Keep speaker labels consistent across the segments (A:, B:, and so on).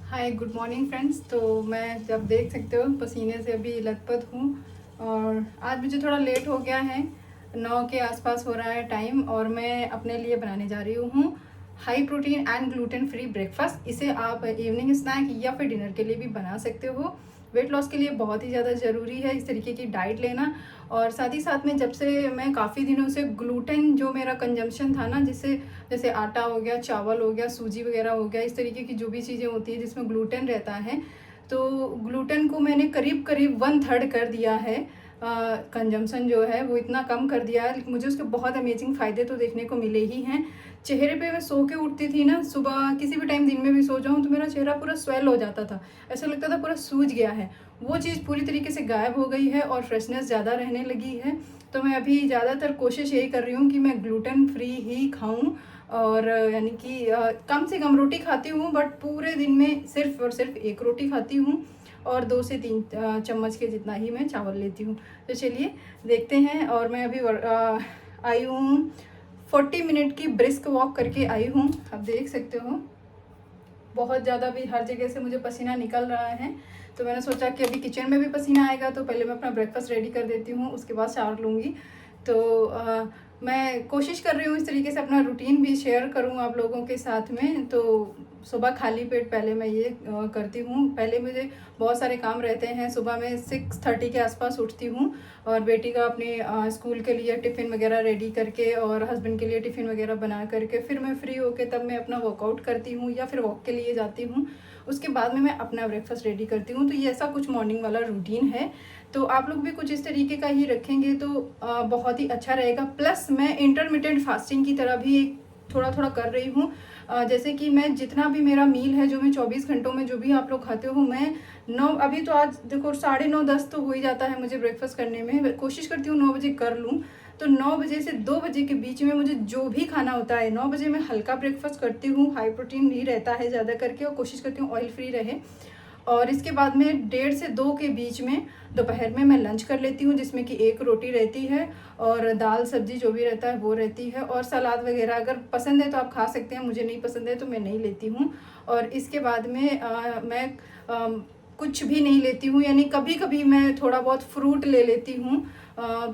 A: Hi good morning friends. तो मैं जब देख सकते हो पसीने से अभी लथपथ हूँ और आज मुझे थोड़ा लेट हो गया है। 9 के आसपास हो रहा है टाइम और मैं अपने लिए बनाने जा रही हूँ high protein and gluten free breakfast. इसे आप इवनिंग स्नैक या फिर डिनर के लिए भी बना सकते हो। वेट लॉस के लिए बहुत ही ज़्यादा ज़रूरी है इस तरीके की डाइट लेना। और साथ ही साथ में जब से मैं काफ़ी दिनों से ग्लूटेन जो मेरा कंजम्पशन था ना, जिससे जैसे आटा हो गया, चावल हो गया, सूजी वगैरह हो गया, इस तरीके की जो भी चीज़ें होती हैं जिसमें ग्लूटेन रहता है, तो ग्लूटेन को मैंने करीब करीब 1/3 कर दिया है। कंजम्पशन जो है वो इतना कम कर दिया है, लेकिन मुझे उसके बहुत अमेजिंग फ़ायदे तो देखने को मिले ही हैं। चेहरे पे मैं सो के उठती थी ना, सुबह किसी भी टाइम दिन में भी सो जाऊँ तो मेरा चेहरा पूरा स्वेल हो जाता था, ऐसा लगता था पूरा सूज गया है। वो चीज़ पूरी तरीके से गायब हो गई है और फ्रेशनेस ज़्यादा रहने लगी है। तो मैं अभी ज़्यादातर कोशिश यही कर रही हूँ कि मैं ग्लूटेन फ्री ही खाऊँ और यानी कि कम से कम रोटी खाती हूँ, बट पूरे दिन में सिर्फ और सिर्फ एक रोटी खाती हूँ और 2 से 3 चम्मच के जितना ही मैं चावल लेती हूँ। तो चलिए देखते हैं। और मैं अभी आई हूँ 40 मिनट की ब्रिस्क वॉक करके आई हूँ। आप देख सकते हो बहुत ज़्यादा भी हर जगह से मुझे पसीना निकल रहा है। तो मैंने सोचा कि अभी किचन में भी पसीना आएगा तो पहले मैं अपना ब्रेकफास्ट रेडी कर देती हूँ, उसके बाद शावर लूँगी। तो मैं कोशिश कर रही हूँ इस तरीके से अपना रूटीन भी शेयर करूँ आप लोगों के साथ में। तो सुबह खाली पेट पहले मैं ये करती हूँ। पहले मुझे बहुत सारे काम रहते हैं। सुबह मैं 6:30 के आसपास उठती हूँ और बेटी का अपने स्कूल के लिए टिफ़िन वगैरह रेडी करके और हस्बैंड के लिए टिफ़िन वगैरह बना करके फिर मैं फ्री होके तब मैं अपना वर्कआउट करती हूँ या फिर वॉक के लिए जाती हूँ। उसके बाद में मैं अपना ब्रेकफास्ट रेडी करती हूँ। तो ये ऐसा कुछ मॉर्निंग वाला रूटीन है। तो आप लोग भी कुछ इस तरीके का ही रखेंगे तो बहुत ही अच्छा रहेगा। प्लस मैं इंटरमिटेंट फास्टिंग की तरह भी एक थोड़ा थोड़ा कर रही हूँ। जैसे कि मैं जितना भी मेरा मील है जो मैं 24 घंटों में जो भी आप लोग खाते हो, मैं 9 अभी तो आज देखो 9:30-10 तो हो ही जाता है मुझे ब्रेकफास्ट करने में। कोशिश करती हूँ 9 बजे कर लूँ। तो 9 बजे से 2 बजे के बीच में मुझे जो भी खाना होता है, 9 बजे मैं हल्का ब्रेकफास्ट करती हूँ। हाई प्रोटीन ही रहता है ज़्यादा करके और कोशिश करती हूँ ऑयल फ्री रहे। और इसके बाद में 1:30 से 2 के बीच में दोपहर में मैं लंच कर लेती हूँ, जिसमें कि एक रोटी रहती है और दाल सब्जी जो भी रहता है वो रहती है और सलाद वगैरह अगर पसंद है तो आप खा सकते हैं, मुझे नहीं पसंद है तो मैं नहीं लेती हूँ। और इसके बाद में मैं कुछ भी नहीं लेती हूँ, यानी कभी कभी मैं थोड़ा बहुत फ्रूट ले लेती हूँ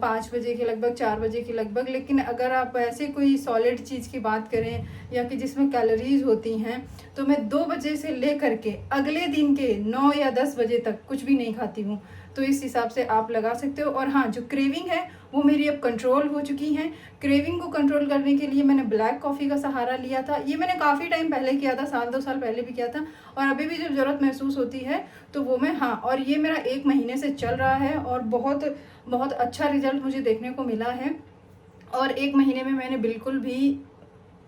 A: 5 बजे के लगभग, 4 बजे के लगभग। लेकिन अगर आप ऐसे कोई सॉलिड चीज़ की बात करें या कि जिसमें कैलोरीज होती हैं, तो मैं 2 बजे से ले करके अगले दिन के 9 या 10 बजे तक कुछ भी नहीं खाती हूँ। तो इस हिसाब से आप लगा सकते हो। और हाँ, जो क्रेविंग है वो मेरी अब कंट्रोल हो चुकी है। क्रेविंग को कंट्रोल करने के लिए मैंने ब्लैक कॉफ़ी का सहारा लिया था। ये मैंने काफ़ी टाइम पहले किया था, 1-2 साल पहले भी किया था और अभी भी जब ज़रूरत महसूस होती है तो वो मैं, हाँ, और ये मेरा 1 महीने से चल रहा है और बहुत बहुत अच्छा रिजल्ट मुझे देखने को मिला है। और 1 महीने में मैंने बिल्कुल भी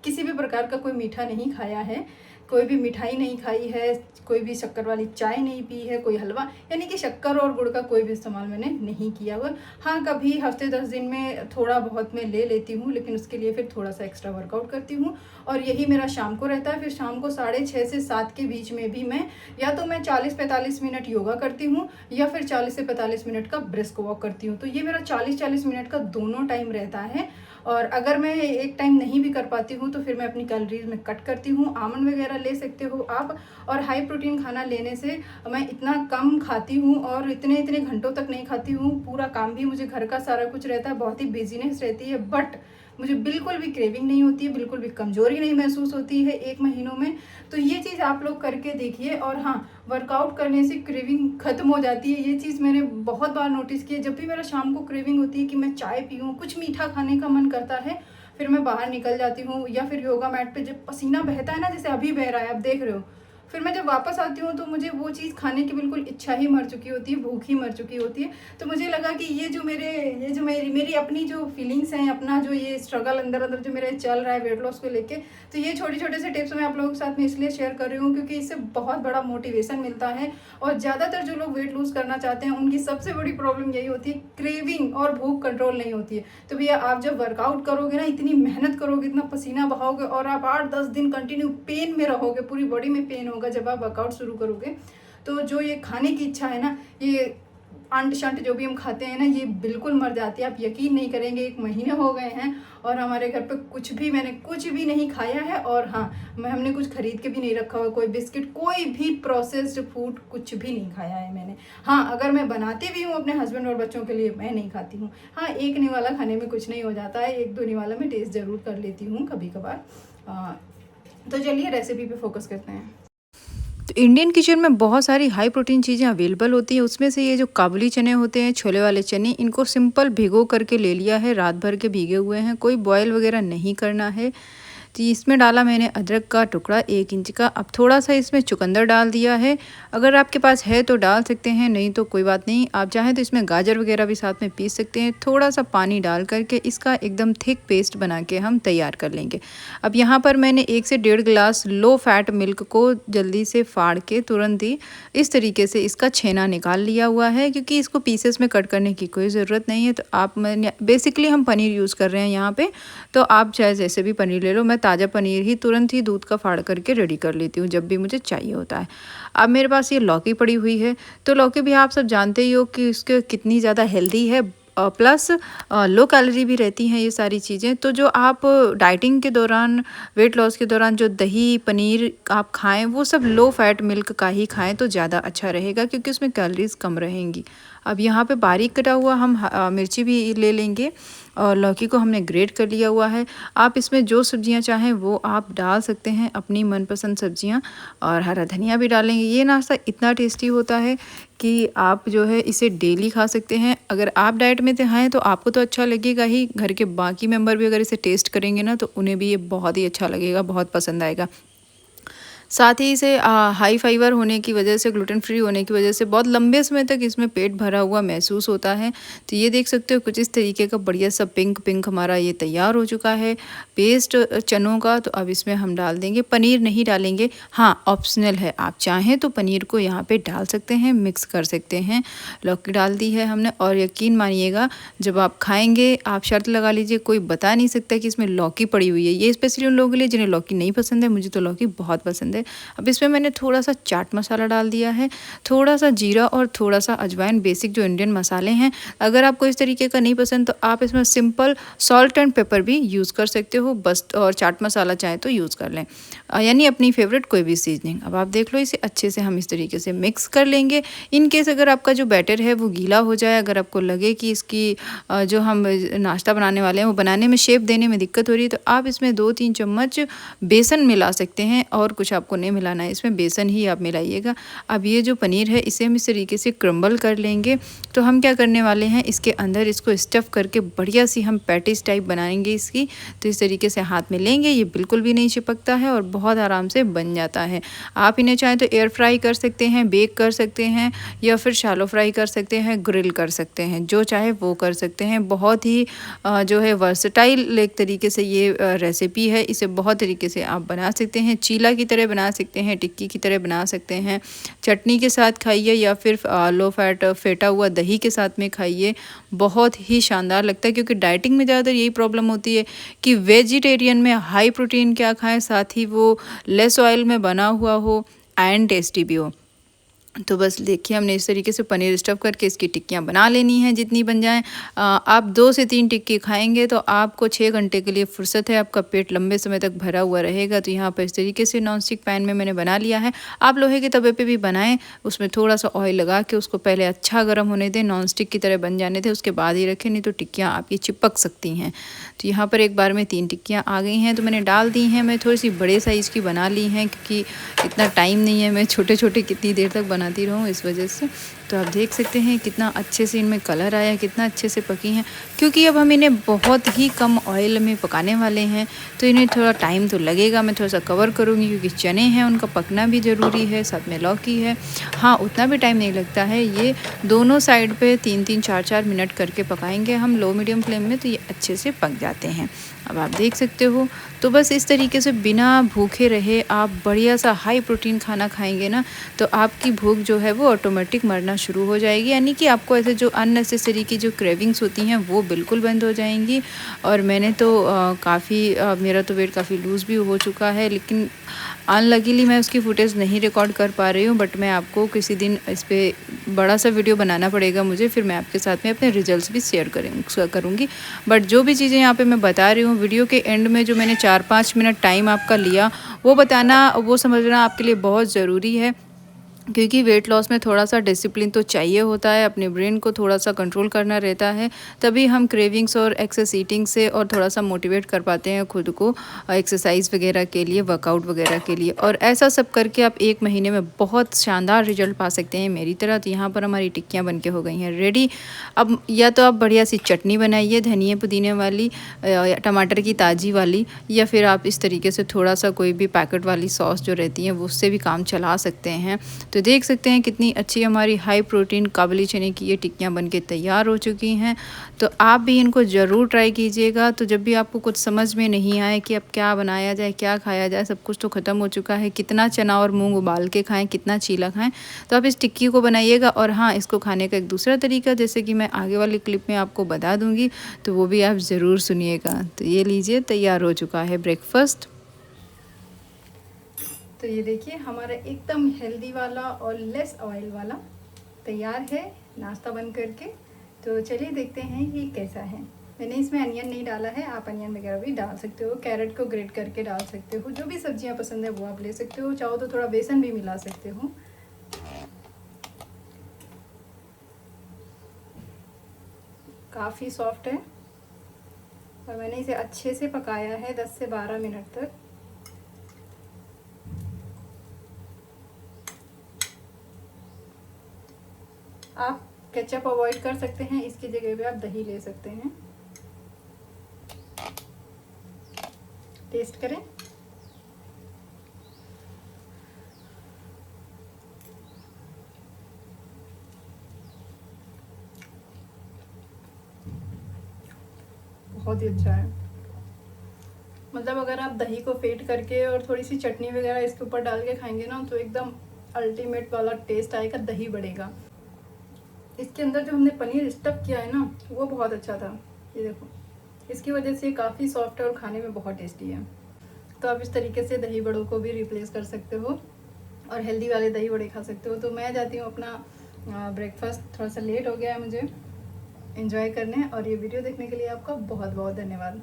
A: किसी भी प्रकार का कोई मीठा नहीं खाया है, कोई भी मिठाई नहीं खाई है, कोई भी शक्कर वाली चाय नहीं पी है, कोई हलवा, यानी कि शक्कर और गुड़ का कोई भी इस्तेमाल मैंने नहीं किया हुआ। हाँ, कभी हफ्ते 10 दिन में थोड़ा बहुत मैं ले लेती हूँ, लेकिन उसके लिए फिर थोड़ा सा एक्स्ट्रा वर्कआउट करती हूँ और यही मेरा शाम को रहता है। फिर शाम को 6:30 से 7 के बीच में भी मैं या तो मैं 40-45 मिनट योगा करती हूँ या फिर 40 से 45 मिनट का ब्रिस्क वॉक करती हूँ। तो ये मेरा 40-40 मिनट का दोनों टाइम रहता है। और अगर मैं एक टाइम नहीं भी कर पाती हूँ तो फिर मैं अपनी कैलोरीज में कट करती हूँ। आमंड वगैरह ले सकते हो आप। और हाई प्रोटीन खाना लेने से मैं इतना कम खाती हूँ और इतने इतने घंटों तक नहीं खाती हूँ। पूरा काम भी मुझे घर का सारा कुछ रहता है, बहुत ही बिजीनेस रहती है, बट मुझे बिल्कुल भी क्रेविंग नहीं होती है, बिल्कुल भी कमजोरी नहीं महसूस होती है 1 महीनों में। तो ये चीज़ आप लोग करके देखिए। और हाँ, वर्कआउट करने से क्रेविंग खत्म हो जाती है। ये चीज़ मैंने बहुत बार नोटिस की है। जब भी मेरा शाम को क्रेविंग होती है कि मैं चाय पीऊँ, कुछ मीठा खाने का मन करता है, फिर मैं बाहर निकल जाती हूँ या फिर योगा मैट पे जब पसीना बहता है ना, जैसे अभी बह रहा है, आप देख रहे हो, फिर मैं जब वापस आती हूँ तो मुझे वो चीज़ खाने की बिल्कुल इच्छा ही मर चुकी होती है, भूख ही मर चुकी होती है। तो मुझे लगा कि ये जो मेरी अपनी जो फीलिंग्स हैं, अपना जो ये स्ट्रगल अंदर अंदर जो मेरे चल रहा है वेट लॉस को लेके, तो ये छोटे छोटे से टिप्स मैं आप लोगों के साथ में इसलिए शेयर कर रही हूँ क्योंकि इससे बहुत बड़ा मोटिवेशन मिलता है। और ज़्यादातर जो लोग वेट लूज़ करना चाहते हैं उनकी सबसे बड़ी प्रॉब्लम यही होती है, क्रेविंग और भूख कंट्रोल नहीं होती है। तो भैया, आप जब वर्कआउट करोगे ना, इतनी मेहनत करोगे, इतना पसीना बहाओगे और आप 8-10 दिन कंटिन्यू पेन में रहोगे, पूरी बॉडी में पेन होगा जब आप वर्कआउट शुरू करोगे, तो जो ये खाने की इच्छा है ना, ये अंट शंट जो भी हम खाते हैं ना, ये बिल्कुल मर जाती है। आप यकीन नहीं करेंगे, 1 महीने हो गए हैं और हमारे घर पे मैंने कुछ भी नहीं खाया है। और हाँ, हमने कुछ खरीद के भी नहीं रखा हुआ, कोई बिस्किट, कोई भी प्रोसेस्ड फूड कुछ भी नहीं खाया है मैंने। हाँ, अगर मैं बनाती भी हूँ अपने हस्बैंड और बच्चों के लिए, मैं नहीं खाती हूँ। हाँ, 1 निवाला खाने में कुछ नहीं हो जाता है, 1-2 निवाला मैं टेस्ट ज़रूर कर लेती हूँ कभी कभार। तो चलिए रेसिपी पे फोकस करते हैं।
B: तो इंडियन किचन में बहुत सारी हाई प्रोटीन चीज़ें अवेलेबल होती हैं। उसमें से ये जो काबुली चने होते हैं, छोले वाले चने, इनको सिंपल भिगो करके ले लिया है, रात भर के भीगे हुए हैं, कोई बॉयल वगैरह नहीं करना है। तो इसमें डाला मैंने अदरक का टुकड़ा 1 इंच का। अब थोड़ा सा इसमें चुकंदर डाल दिया है, अगर आपके पास है तो डाल सकते हैं, नहीं तो कोई बात नहीं। आप चाहें तो इसमें गाजर वगैरह भी साथ में पीस सकते हैं। थोड़ा सा पानी डाल करके इसका एकदम थिक पेस्ट बना के हम तैयार कर लेंगे। अब यहाँ पर मैंने 1 से 1.5 गिलास लो फैट मिल्क को जल्दी से फाड़ के तुरंत ही इस तरीके से इसका छेना निकाल लिया हुआ है, क्योंकि इसको पीसेस में कट करने की कोई ज़रूरत नहीं है। तो आप, मैंने बेसिकली हम पनीर यूज़ कर रहे हैं यहाँ पे, तो आप चाहे जैसे भी पनीर ले लो। मैं ताज़ा पनीर ही तुरंत ही दूध का फाड़ करके रेडी कर लेती हूँ जब भी मुझे चाहिए होता है। अब मेरे पास ये लौकी पड़ी हुई है, तो लौकी भी आप सब जानते ही हो कि उसके कितनी ज़्यादा हेल्दी है, प्लस लो कैलोरी भी रहती हैं ये सारी चीज़ें। तो जो आप डाइटिंग के दौरान, वेट लॉस के दौरान जो दही पनीर आप खाएं, वो सब लो फैट मिल्क का ही खाएं तो ज़्यादा अच्छा रहेगा, क्योंकि उसमें कैलोरीज कम रहेंगी। अब यहाँ पे बारीक कटा हुआ हम मिर्ची भी ले लेंगे, और लौकी को हमने ग्रेट कर लिया हुआ है। आप इसमें जो सब्जियां चाहें वो आप डाल सकते हैं, अपनी मनपसंद सब्जियां, और हरा धनिया भी डालेंगे। ये नाश्ता इतना टेस्टी होता है कि आप जो है इसे डेली खा सकते हैं। अगर आप डाइट में हैं तो आपको तो अच्छा लगेगा ही, घर के बाकी मेंबर भी अगर इसे टेस्ट करेंगे ना, तो उन्हें भी ये बहुत ही अच्छा लगेगा, बहुत पसंद आएगा। साथ ही इसे हाई फाइबर होने की वजह से, ग्लूटेन फ्री होने की वजह से बहुत लंबे समय तक इसमें पेट भरा हुआ महसूस होता है। तो ये देख सकते हो कुछ इस तरीके का बढ़िया सा पिंक पिंक हमारा ये तैयार हो चुका है पेस्ट चनों का। तो अब इसमें हम डाल देंगे, पनीर नहीं डालेंगे, हाँ ऑप्शनल है, आप चाहें तो पनीर को यहाँ पे डाल सकते हैं, मिक्स कर सकते हैं। लौकी डाल दी है हमने, और यकीन मानिएगा जब आप खाएंगे आप शर्त लगा लीजिए, कोई बता नहीं सकता कि इसमें लौकी पड़ी हुई है। ये स्पेशली उन लोगों के लिए जिन्हें लौकी नहीं पसंद है, मुझे तो लौकी बहुत पसंद है। अब इसमें मैंने थोड़ा सा चाट मसाला डाल दिया है, थोड़ा सा जीरा और थोड़ा सा अजवाइन, बेसिक जो इंडियन मसाले हैं। अगर आपको इस तरीके का नहीं पसंद तो आप इसमें सिंपल सॉल्ट एंड पेपर भी यूज़ कर सकते हो बस, और चाट मसाला चाहे तो यूज़ कर लें, यानी अपनी फेवरेट कोई भी सीजनिंग। अब आप देख लो, इसे अच्छे से हम इस तरीके से मिक्स कर लेंगे। इन केस अगर आपका जो बैटर है वो गीला हो जाए, अगर आपको लगे कि इसकी जो हम नाश्ता बनाने वाले हैं वो बनाने में, शेप देने में दिक्कत हो रही है, तो आप इसमें 2-3 चम्मच बेसन मिला सकते हैं, और कुछ आपको नहीं मिलाना है, इसमें बेसन ही आप मिलाइएगा। अब ये जो पनीर है इसे हम इस तरीके से क्रम्बल कर लेंगे। तो हम क्या करने वाले हैं, इसके अंदर इसको स्टफ़ करके बढ़िया सी हम पैटिस टाइप बनाएंगे इसकी। तो इस तरीके से हाथ में लेंगे, ये बिल्कुल भी नहीं चिपकता है और बहुत आराम से बन जाता है। आप इन्हें चाहें तो एयर फ्राई कर सकते हैं, बेक कर सकते हैं, या फिर शैलो फ्राई कर सकते हैं, ग्रिल कर सकते हैं, जो चाहे वो कर सकते हैं। बहुत ही जो है वर्सटाइल एक तरीके से ये रेसिपी है, इसे बहुत तरीके से आप बना सकते हैं। चीला की तरह बना सकते हैं, टिक्की की तरह बना सकते हैं, चटनी के साथ खाइए, या फिर लो फैट फेटा हुआ दही के साथ में खाइए, बहुत ही शानदार लगता है। क्योंकि डाइटिंग में ज़्यादातर यही प्रॉब्लम होती है कि वेजिटेरियन में हाई प्रोटीन क्या खाएं, साथ ही वो लेस ऑयल में बना हुआ हो एंड टेस्टी भी हो। तो बस देखिए, हमने इस तरीके से पनीर स्टफ़ करके इसकी टिक्कियाँ बना लेनी हैं, जितनी बन जाएं। आप 2 से 3 टिक्की खाएंगे तो आपको 6 घंटे के लिए फुर्सत है, आपका पेट लंबे समय तक भरा हुआ रहेगा। तो यहाँ पर इस तरीके से नॉन स्टिक पैन में मैंने बना लिया है। आप लोहे के तवे पे भी बनाएं, उसमें थोड़ा सा ऑयल लगा के उसको पहले अच्छा गर्म होने दें, नॉन स्टिक की तरह बन जाने दें, उसके बाद ही रखें, नहीं तो टिक्कियाँ आपकी चिपक सकती हैं। तो यहाँ पर एक बार में 3 टिक्कियाँ आ गई हैं, तो मैंने डाल दी हैं। मैं थोड़ी सी बड़े साइज़ की बना ली हैं, क्योंकि इतना टाइम नहीं है मैं छोटे छोटे कितनी देर तक बनाती रहूँ, इस वजह से। तो आप देख सकते हैं कितना अच्छे से इनमें कलर आया, कितना अच्छे से पकी हैं। क्योंकि अब हम इन्हें बहुत ही कम ऑयल में पकाने वाले हैं, तो इन्हें थोड़ा टाइम तो लगेगा। मैं थोड़ा सा कवर करूँगी, क्योंकि चने हैं उनका पकना भी ज़रूरी है, साथ में लौकी है। हाँ, उतना भी टाइम नहीं लगता है, ये दोनों साइड पे 3-3 4-4 मिनट करके पकाएंगे हम लो मीडियम फ्लेम में, तो ये अच्छे से पक जाते हैं। अब आप देख सकते हो। तो बस इस तरीके से बिना भूखे रहे आप बढ़िया सा हाई प्रोटीन खाना खाएंगे ना, तो आपकी भूख जो है वो ऑटोमेटिक मरना शुरू हो जाएगी, यानी कि आपको ऐसे जो अननेसेसरी की जो क्रेविंग्स होती हैं वो बिल्कुल बंद हो जाएंगी। और मैंने तो मेरा तो वेट काफ़ी लूज़ भी हो चुका है, लेकिन अनलकीली मैं उसकी फुटेज नहीं रिकॉर्ड कर पा रही हूँ। बट मैं आपको किसी दिन इस पर बड़ा सा वीडियो बनाना पड़ेगा मुझे, फिर मैं आपके साथ में अपने रिजल्ट्स भी शेयर करूँगी। बट जो भी चीज़ें यहाँ पे मैं बता रही हूँ, वीडियो के एंड में जो मैंने 4-5 मिनट टाइम आपका लिया वो बताना, वो समझना आपके लिए बहुत ज़रूरी है, क्योंकि वेट लॉस में थोड़ा सा डिसिप्लिन तो चाहिए होता है, अपने ब्रेन को थोड़ा सा कंट्रोल करना रहता है, तभी हम क्रेविंग्स और एक्सेस ईटिंग से और थोड़ा सा मोटिवेट कर पाते हैं खुद को एक्सरसाइज वगैरह के लिए, वर्कआउट वगैरह के लिए। और ऐसा सब करके आप 1 महीने में बहुत शानदार रिजल्ट पा सकते हैं मेरी तरह। तो यहाँ पर हमारी टिक्कियाँ बन के हो गई हैं रेडी। अब या तो आप बढ़िया सी चटनी बनाइए धनिए पुदीने वाली, टमाटर की ताज़ी वाली, या फिर आप इस तरीके से थोड़ा सा कोई भी पैकेट वाली सॉस जो रहती है उससे भी काम चला सकते हैं। तो देख सकते हैं कितनी अच्छी हमारी हाई प्रोटीन काबुली चने की ये टिक्कियाँ बनके तैयार हो चुकी हैं। तो आप भी इनको ज़रूर ट्राई कीजिएगा। तो जब भी आपको कुछ समझ में नहीं आए कि अब क्या बनाया जाए, क्या खाया जाए, सब कुछ तो ख़त्म हो चुका है, कितना चना और मूंग उबाल के खाएं, कितना चीला खाएं, तो आप इस टिक्की को बनाइएगा। और हाँ, इसको खाने का एक दूसरा तरीका जैसे कि मैं आगे वाली क्लिप में आपको बता दूँगी, तो वो भी आप ज़रूर सुनिएगा। तो ये लीजिए, तैयार हो चुका है ब्रेकफास्ट।
A: तो ये देखिए हमारा एकदम हेल्दी वाला और लेस ऑयल वाला तैयार है नाश्ता बन करके। तो चलिए देखते हैं ये कैसा है। मैंने इसमें अनियन नहीं डाला है, आप अनियन वगैरह भी डाल सकते हो, कैरेट को ग्रेट करके डाल सकते हो, जो भी सब्जियां पसंद है वो आप ले सकते हो, चाहो तो थोड़ा बेसन भी मिला सकते हो। काफ़ी सॉफ्ट है और मैंने इसे अच्छे से पकाया है 10 से 12 मिनट तक। आप केचप अवॉइड कर सकते हैं, इसकी जगह पे आप दही ले सकते हैं। टेस्ट करें। बहुत ही अच्छा है। मतलब अगर आप दही को फेंट करके और थोड़ी सी चटनी वगैरह इसके ऊपर डाल के खाएंगे ना, तो एकदम अल्टीमेट वाला टेस्ट आएगा, दही बढ़ेगा। इसके अंदर जो हमने पनीर स्टफ किया है ना, वो बहुत अच्छा था। ये देखो, इसकी वजह से काफ़ी सॉफ्ट है और खाने में बहुत टेस्टी है। तो आप इस तरीके से दही बड़ों को भी रिप्लेस कर सकते हो और हेल्दी वाले दही बड़े खा सकते हो। तो मैं जाती हूँ अपना ब्रेकफास्ट, थोड़ा सा लेट हो गया है मुझे, एंजॉय करने। और ये वीडियो देखने के लिए आपका बहुत बहुत धन्यवाद।